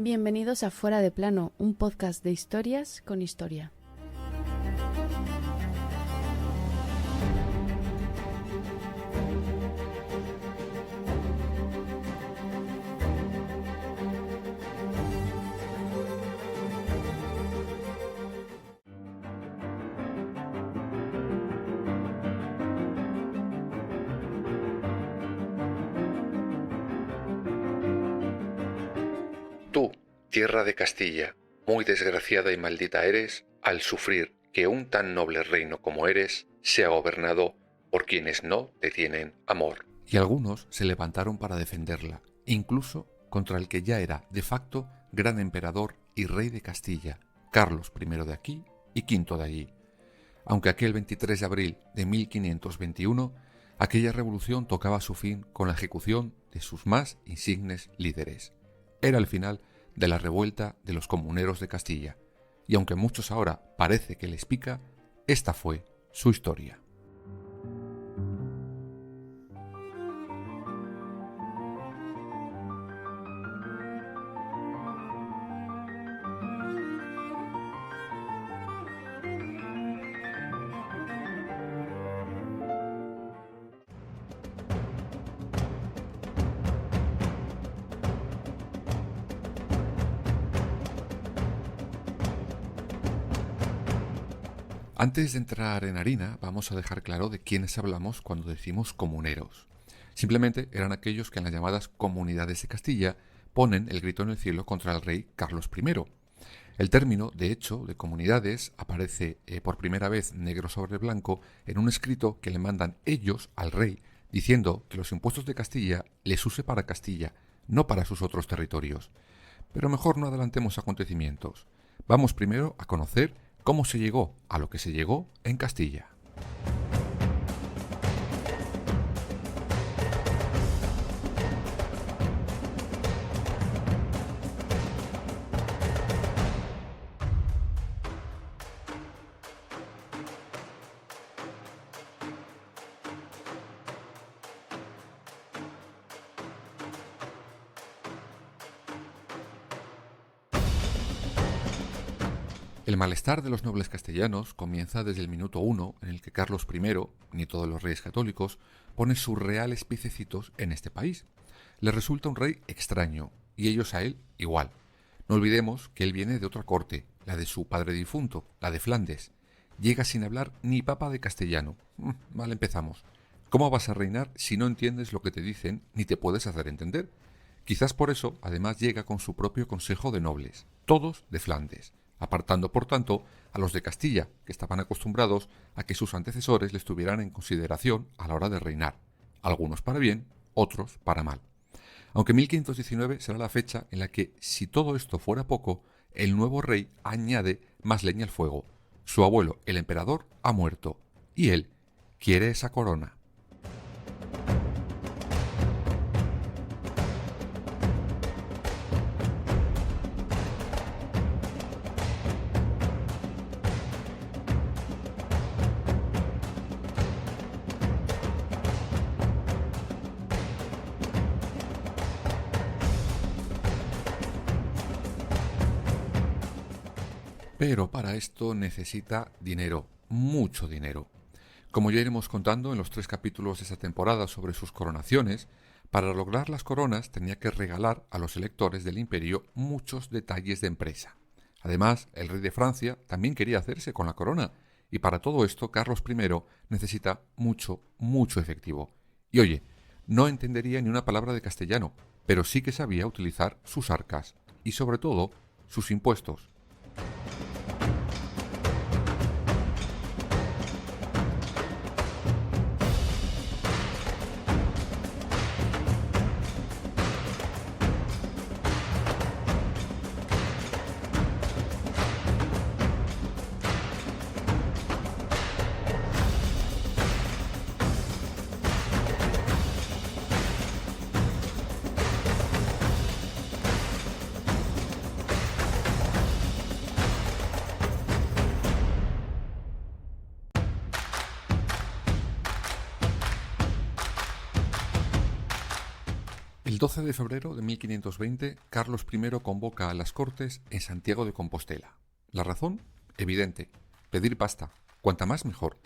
Bienvenidos a Fuera de Plano, un podcast de historias con historia. Tú, tierra de Castilla, muy desgraciada y maldita eres, al sufrir que un tan noble reino como eres sea gobernado por quienes no te tienen amor. Y algunos se levantaron para defenderla, incluso contra el que ya era de facto gran emperador y rey de Castilla, Carlos I de aquí y V de allí. Aunque aquel 23 de abril de 1521, aquella revolución tocaba su fin con la ejecución de sus más insignes líderes. Era el final de la revuelta de los comuneros de Castilla, y aunque a muchos ahora parece que les pica, esta fue su historia. Antes de entrar en harina, vamos a dejar claro de quiénes hablamos cuando decimos comuneros. Simplemente eran aquellos que en las llamadas comunidades de Castilla ponen el grito en el cielo contra el rey Carlos I. El término, de hecho, de comunidades aparece por primera vez negro sobre blanco en un escrito que le mandan ellos al rey, diciendo que los impuestos de Castilla les use para Castilla, no para sus otros territorios. Pero mejor no adelantemos acontecimientos. Vamos primero a conocer cómo se llegó a lo que se llegó en Castilla. El malestar de los nobles castellanos comienza desde el minuto 1 en el que Carlos I, ni todos los reyes católicos, pone sus reales piececitos en este país. Les resulta un rey extraño, y ellos a él igual. No olvidemos que él viene de otra corte, la de su padre difunto, la de Flandes. Llega sin hablar ni papa de castellano. Mal empezamos. ¿Cómo vas a reinar si no entiendes lo que te dicen ni te puedes hacer entender? Quizás por eso, además, llega con su propio consejo de nobles, todos de Flandes, apartando por tanto a los de Castilla, que estaban acostumbrados a que sus antecesores les tuvieran en consideración a la hora de reinar, algunos para bien, otros para mal. Aunque 1519 será la fecha en la que, si todo esto fuera poco, el nuevo rey añade más leña al fuego. Su abuelo, el emperador, ha muerto, y él quiere esa corona. Pero para esto necesita dinero, mucho dinero. Como ya iremos contando en los 3 capítulos de esta temporada sobre sus coronaciones, para lograr las coronas tenía que regalar a los electores del imperio muchos detalles de empresa. Además, el rey de Francia también quería hacerse con la corona, y para todo esto Carlos I necesita mucho, mucho efectivo. Y oye, no entendería ni una palabra de castellano, pero sí que sabía utilizar sus arcas, y sobre todo, sus impuestos. El 12 de febrero de 1520, Carlos I convoca a las Cortes en Santiago de Compostela. La razón, evidente: pedir pasta, cuanta más mejor.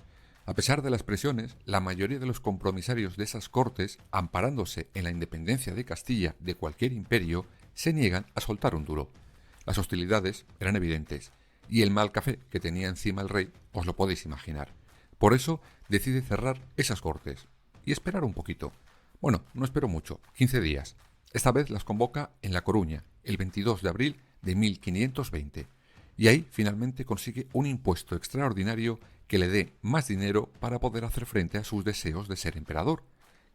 A pesar de las presiones, la mayoría de los compromisarios de esas Cortes, amparándose en la independencia de Castilla de cualquier imperio, se niegan a soltar un duro. Las hostilidades eran evidentes, y el mal café que tenía encima el rey os lo podéis imaginar. Por eso decide cerrar esas Cortes y esperar un poquito. Bueno, no espero mucho, 15 días. Esta vez las convoca en La Coruña, el 22 de abril de 1520. Y ahí finalmente consigue un impuesto extraordinario que le dé más dinero para poder hacer frente a sus deseos de ser emperador.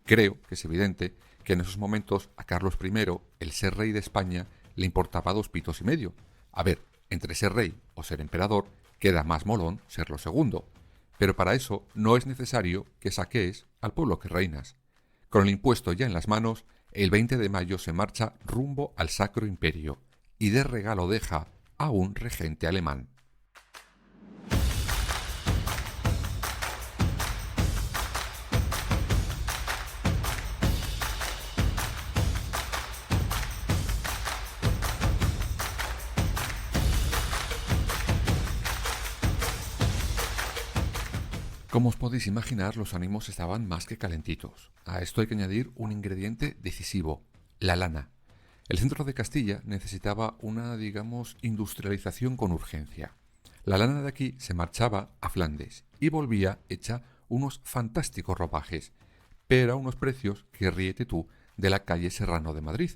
Creo que es evidente que en esos momentos a Carlos I, el ser rey de España, le importaba 2 pitos y medio. A ver, entre ser rey o ser emperador, queda más molón ser lo segundo. Pero para eso no es necesario que saquees al pueblo que reinas. Con el impuesto ya en las manos, el 20 de mayo se marcha rumbo al Sacro Imperio y de regalo deja a un regente alemán. Como os podéis imaginar, los ánimos estaban más que calentitos. A esto hay que añadir un ingrediente decisivo: la lana. El centro de Castilla necesitaba una, industrialización con urgencia. La lana de aquí se marchaba a Flandes y volvía hecha unos fantásticos ropajes, pero a unos precios que ríete tú de la calle Serrano de Madrid.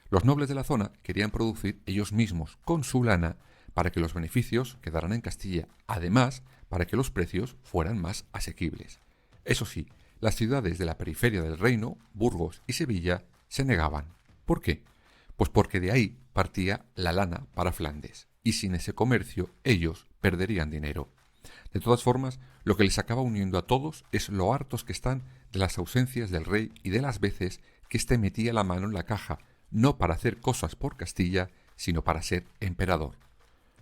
Los nobles de la zona querían producir ellos mismos con su lana para que los beneficios quedaran en Castilla, además para que los precios fueran más asequibles. Eso sí, las ciudades de la periferia del reino, Burgos y Sevilla, se negaban. ¿Por qué? Pues porque de ahí partía la lana para Flandes, y sin ese comercio ellos perderían dinero. De todas formas, lo que les acaba uniendo a todos es lo hartos que están de las ausencias del rey y de las veces que éste metía la mano en la caja, no para hacer cosas por Castilla, sino para ser emperador.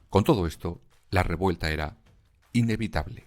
Con todo esto, la revuelta era inevitable.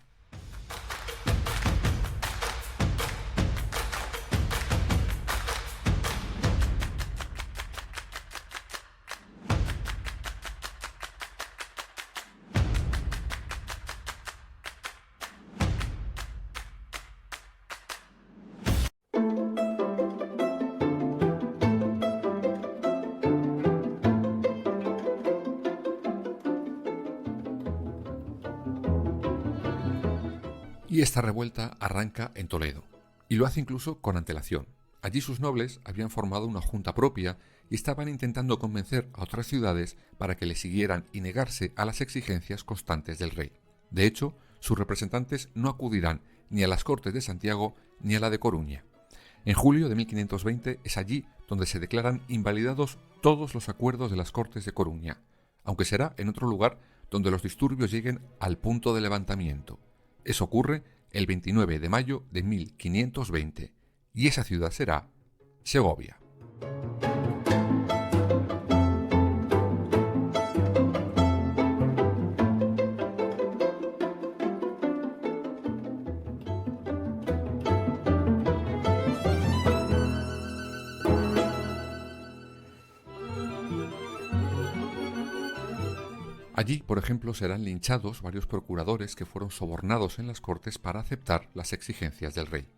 Y esta revuelta arranca en Toledo, y lo hace incluso con antelación. Allí sus nobles habían formado una junta propia y estaban intentando convencer a otras ciudades para que le siguieran y negarse a las exigencias constantes del rey. De hecho, sus representantes no acudirán ni a las Cortes de Santiago ni a la de Coruña. En julio de 1520 es allí donde se declaran invalidados todos los acuerdos de las Cortes de Coruña, aunque será en otro lugar donde los disturbios lleguen al punto de levantamiento. Eso ocurre el 29 de mayo de 1520, y esa ciudad será Segovia. Allí, por ejemplo, serán linchados varios procuradores que fueron sobornados en las Cortes para aceptar las exigencias del rey.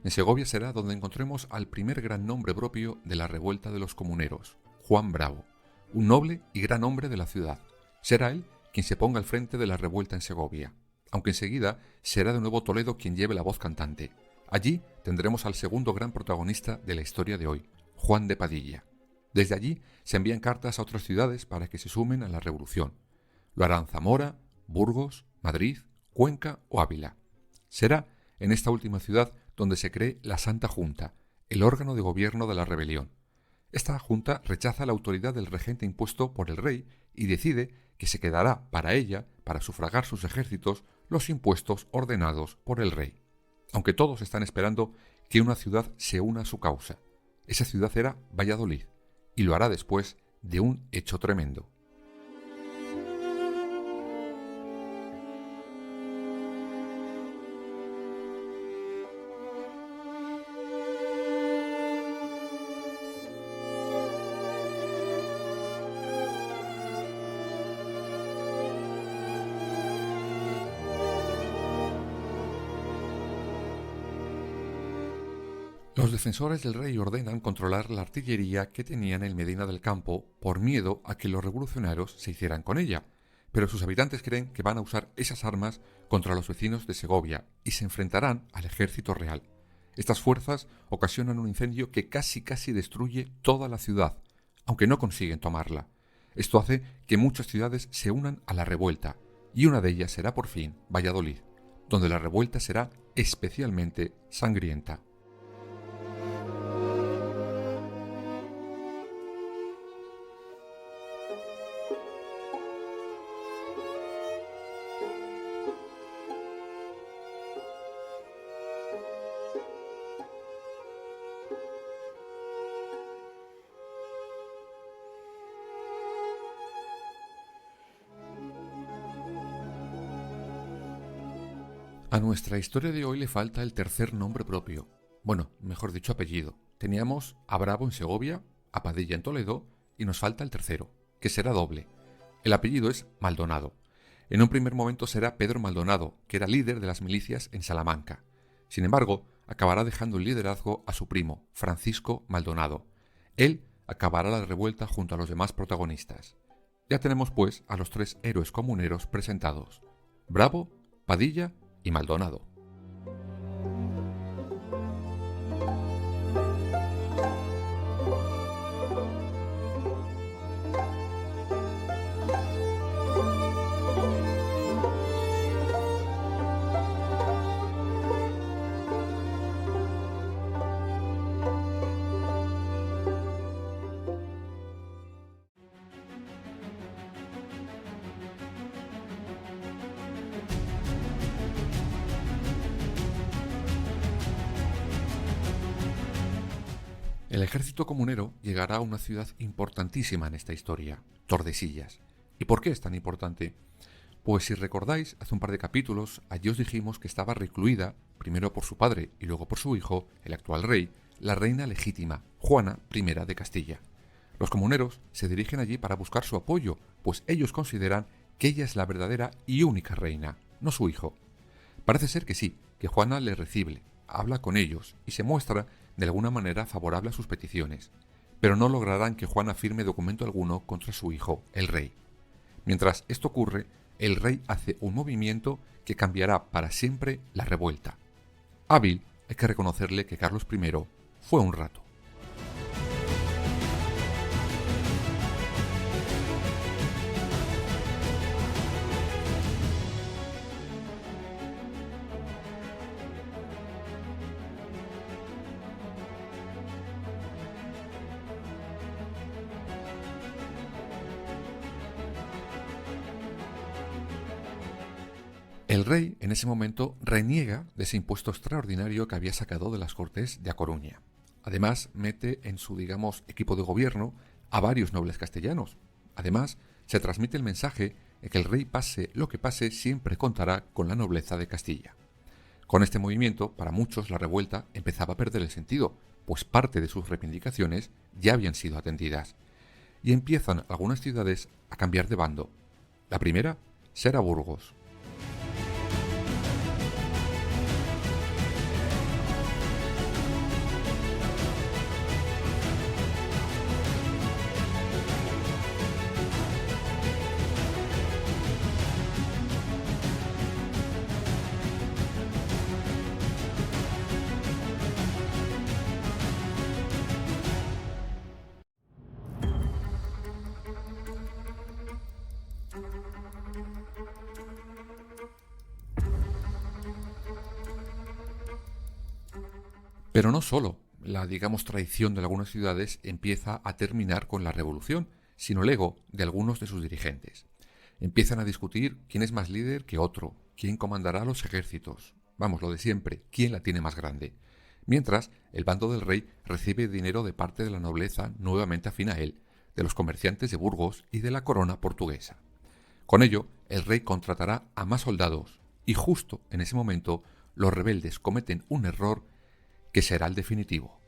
En Segovia será donde encontremos al primer gran nombre propio de la revuelta de los comuneros, Juan Bravo, un noble y gran hombre de la ciudad. Será él quien se ponga al frente de la revuelta en Segovia, aunque enseguida será de nuevo Toledo quien lleve la voz cantante. Allí tendremos al segundo gran protagonista de la historia de hoy, Juan de Padilla. Desde allí se envían cartas a otras ciudades para que se sumen a la revolución. Lo harán Zamora, Burgos, Madrid, Cuenca o Ávila. Será en esta última ciudad donde se cree la Santa Junta, el órgano de gobierno de la rebelión. Esta junta rechaza la autoridad del regente impuesto por el rey y decide que se quedará para ella, para sufragar sus ejércitos, los impuestos ordenados por el rey. Aunque todos están esperando que una ciudad se una a su causa. Esa ciudad era Valladolid, y lo hará después de un hecho tremendo. Los defensores del rey ordenan controlar la artillería que tenían en Medina del Campo por miedo a que los revolucionarios se hicieran con ella, pero sus habitantes creen que van a usar esas armas contra los vecinos de Segovia y se enfrentarán al ejército real. Estas fuerzas ocasionan un incendio que casi destruye toda la ciudad, aunque no consiguen tomarla. Esto hace que muchas ciudades se unan a la revuelta, y una de ellas será por fin Valladolid, donde la revuelta será especialmente sangrienta. A nuestra historia de hoy le falta el tercer nombre propio. Bueno, mejor dicho, apellido. Teníamos a Bravo en Segovia, a Padilla en Toledo y nos falta el tercero, que será doble. El apellido es Maldonado. En un primer momento será Pedro Maldonado, que era líder de las milicias en Salamanca. Sin embargo, acabará dejando el liderazgo a su primo, Francisco Maldonado. Él acabará la revuelta junto a los demás protagonistas. Ya tenemos pues a los tres héroes comuneros presentados: Bravo, Padilla y Maldonado. El ejército comunero llegará a una ciudad importantísima en esta historia, Tordesillas. ¿Y por qué es tan importante? Pues si recordáis, hace un par de capítulos, allí os dijimos que estaba recluida, primero por su padre y luego por su hijo, el actual rey, la reina legítima, Juana I de Castilla. Los comuneros se dirigen allí para buscar su apoyo, pues ellos consideran que ella es la verdadera y única reina, no su hijo. Parece ser que sí, que Juana les recibe, habla con ellos y se muestra de alguna manera favorable a sus peticiones, pero no lograrán que Juana firme documento alguno contra su hijo, el rey. Mientras esto ocurre, el rey hace un movimiento que cambiará para siempre la revuelta. Hábil, hay que reconocerle que Carlos I fue un rato. El rey, en ese momento, reniega de ese impuesto extraordinario que había sacado de las Cortes de A Coruña. Además, mete en su, equipo de gobierno a varios nobles castellanos. Además, se transmite el mensaje de que el rey, pase lo que pase, siempre contará con la nobleza de Castilla. Con este movimiento, para muchos, la revuelta empezaba a perder el sentido, pues parte de sus reivindicaciones ya habían sido atendidas. Y empiezan algunas ciudades a cambiar de bando. La primera será Burgos. Pero no solo la, traición de algunas ciudades empieza a terminar con la revolución, sino el ego de algunos de sus dirigentes. Empiezan a discutir quién es más líder que otro, quién comandará los ejércitos. Vamos, lo de siempre, quién la tiene más grande. Mientras, el bando del rey recibe dinero de parte de la nobleza nuevamente afín a él, de los comerciantes de Burgos y de la corona portuguesa. Con ello, el rey contratará a más soldados, y justo en ese momento, los rebeldes cometen un error que será el definitivo.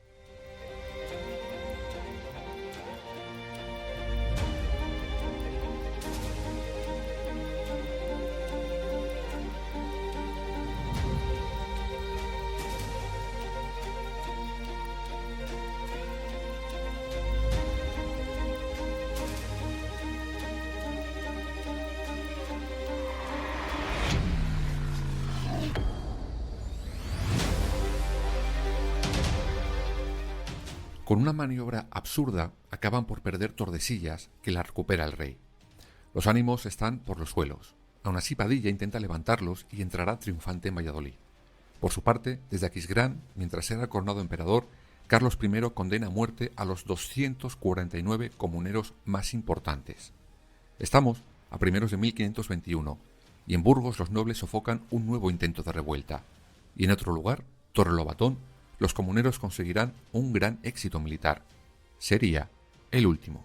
Con una maniobra absurda acaban por perder Tordesillas, que la recupera el rey. Los ánimos están por los suelos. Aún así Padilla intenta levantarlos y entrará triunfante en Valladolid. Por su parte, desde Aquisgrán, mientras era coronado emperador, Carlos I condena a muerte a los 249 comuneros más importantes. Estamos a primeros de 1521, y en Burgos los nobles sofocan un nuevo intento de revuelta. Y en otro lugar, Torrelobatón, los comuneros conseguirán un gran éxito militar. Sería el último.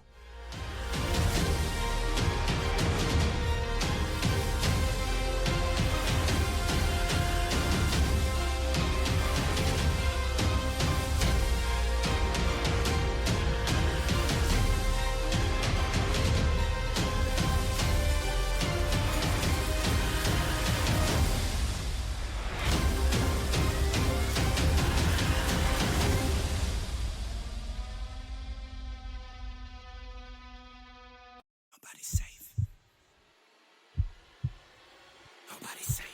Nobody's safe. Nobody's safe.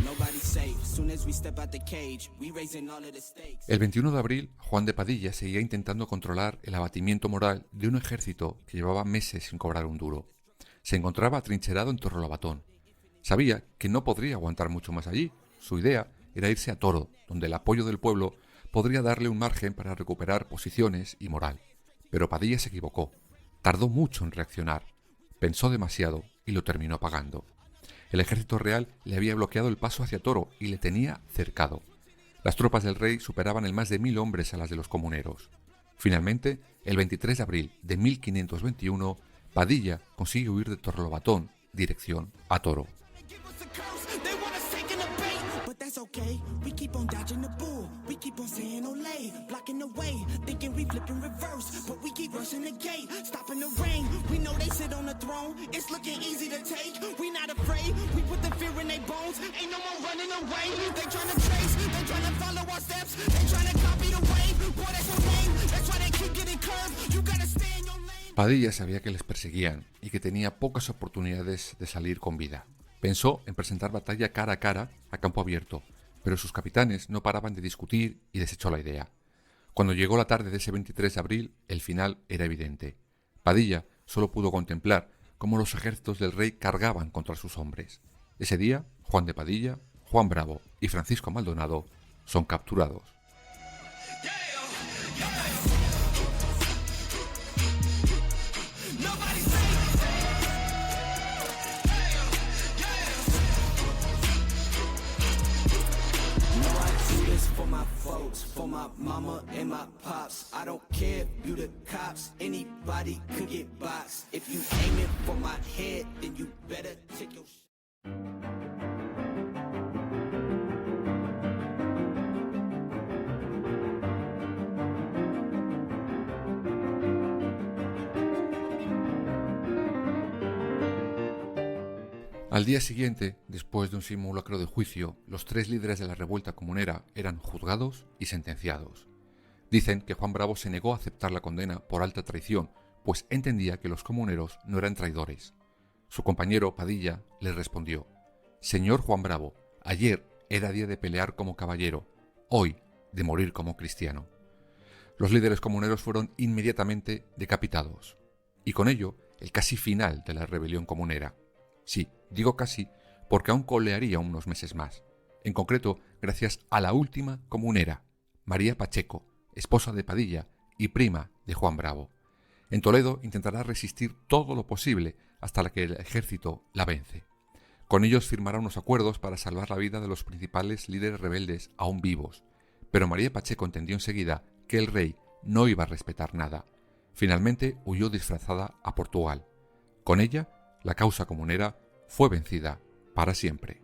Nobody's safe. Soon as we step out the cage, we raising all of the stakes. El 21 de abril, Juan de Padilla seguía intentando controlar el abatimiento moral de un ejército que llevaba meses sin cobrar un duro. Se encontraba atrincherado en Torrelobatón. Sabía que no podría aguantar mucho más allí. Su idea era irse a Toro, donde el apoyo del pueblo podría darle un margen para recuperar posiciones y moral. Pero Padilla se equivocó. Tardó mucho en reaccionar. Pensó demasiado y lo terminó pagando. El ejército real le había bloqueado el paso hacia Toro y le tenía cercado. Las tropas del rey superaban en más de 1000 hombres a las de los comuneros. Finalmente, el 23 de abril de 1521, Padilla consigue huir de Torrelobatón, dirección a Toro. Give us a curse, they want us taking a bait. But that's okay, we keep on dodging the bull. We keep on saying Olay, blocking the way, thinking we flip in reverse. But we keep rushing the gate, stopping the rain. We know they sit on the throne, it's looking easy to take. We not afraid, we put the fear in their bones. Ain't no more running away. They trying to trace, they trying to follow our steps. They trying to copy the wave. Boy, that's your name, that's why they keep getting curved. You gotta stay in your lane. Padilla sabía que les perseguían y que tenía pocas oportunidades de salir con vida. Pensó en presentar batalla cara a cara a campo abierto, pero sus capitanes no paraban de discutir y desechó la idea. Cuando llegó la tarde de ese 23 de abril, el final era evidente. Padilla solo pudo contemplar cómo los ejércitos del rey cargaban contra sus hombres. Ese día, Juan de Padilla, Juan Bravo y Francisco Maldonado son capturados. For my folks, for my mama and my pops. I don't care if you the cops, anybody could get boxed. If you aim it for my head, then you better take your Al día siguiente, después de un simulacro de juicio, los 3 líderes de la revuelta comunera eran juzgados y sentenciados. Dicen que Juan Bravo se negó a aceptar la condena por alta traición, pues entendía que los comuneros no eran traidores. Su compañero Padilla le respondió: «Señor Juan Bravo, ayer era día de pelear como caballero, hoy de morir como cristiano». Los líderes comuneros fueron inmediatamente decapitados, y con ello el casi final de la rebelión comunera. Sí, digo casi, porque aún colearía unos meses más. En concreto, gracias a la última comunera, María Pacheco, esposa de Padilla y prima de Juan Bravo. En Toledo intentará resistir todo lo posible hasta que el ejército la vence. Con ellos firmará unos acuerdos para salvar la vida de los principales líderes rebeldes aún vivos, pero María Pacheco entendió enseguida que el rey no iba a respetar nada. Finalmente huyó disfrazada a Portugal. Con ella, la causa comunera fue vencida para siempre.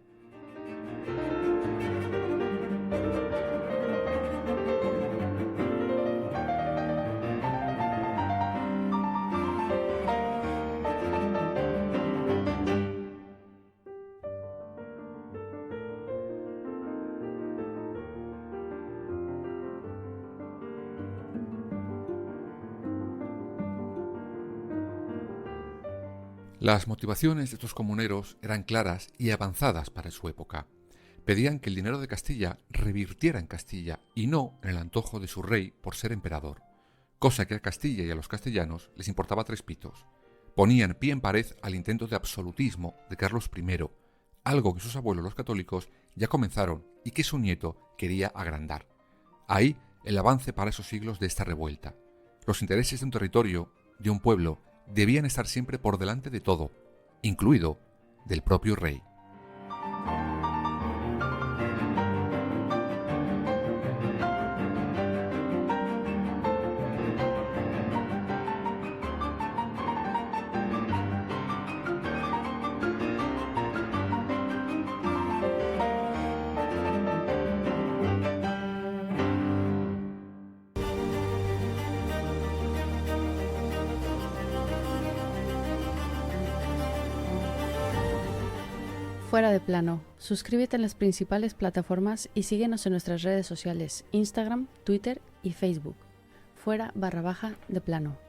Las motivaciones de estos comuneros eran claras y avanzadas para su época. Pedían que el dinero de Castilla revirtiera en Castilla y no en el antojo de su rey por ser emperador, cosa que a Castilla y a los castellanos les importaba tres pitos. Ponían pie en pared al intento de absolutismo de Carlos I, algo que sus abuelos los católicos ya comenzaron y que su nieto quería agrandar. Ahí el avance para esos siglos de esta revuelta. Los intereses de un territorio, de un pueblo, debían estar siempre por delante de todo, incluido del propio rey. Fuera de plano. Suscríbete en las principales plataformas y síguenos en nuestras redes sociales, Instagram, Twitter y Facebook. Fuera_de plano.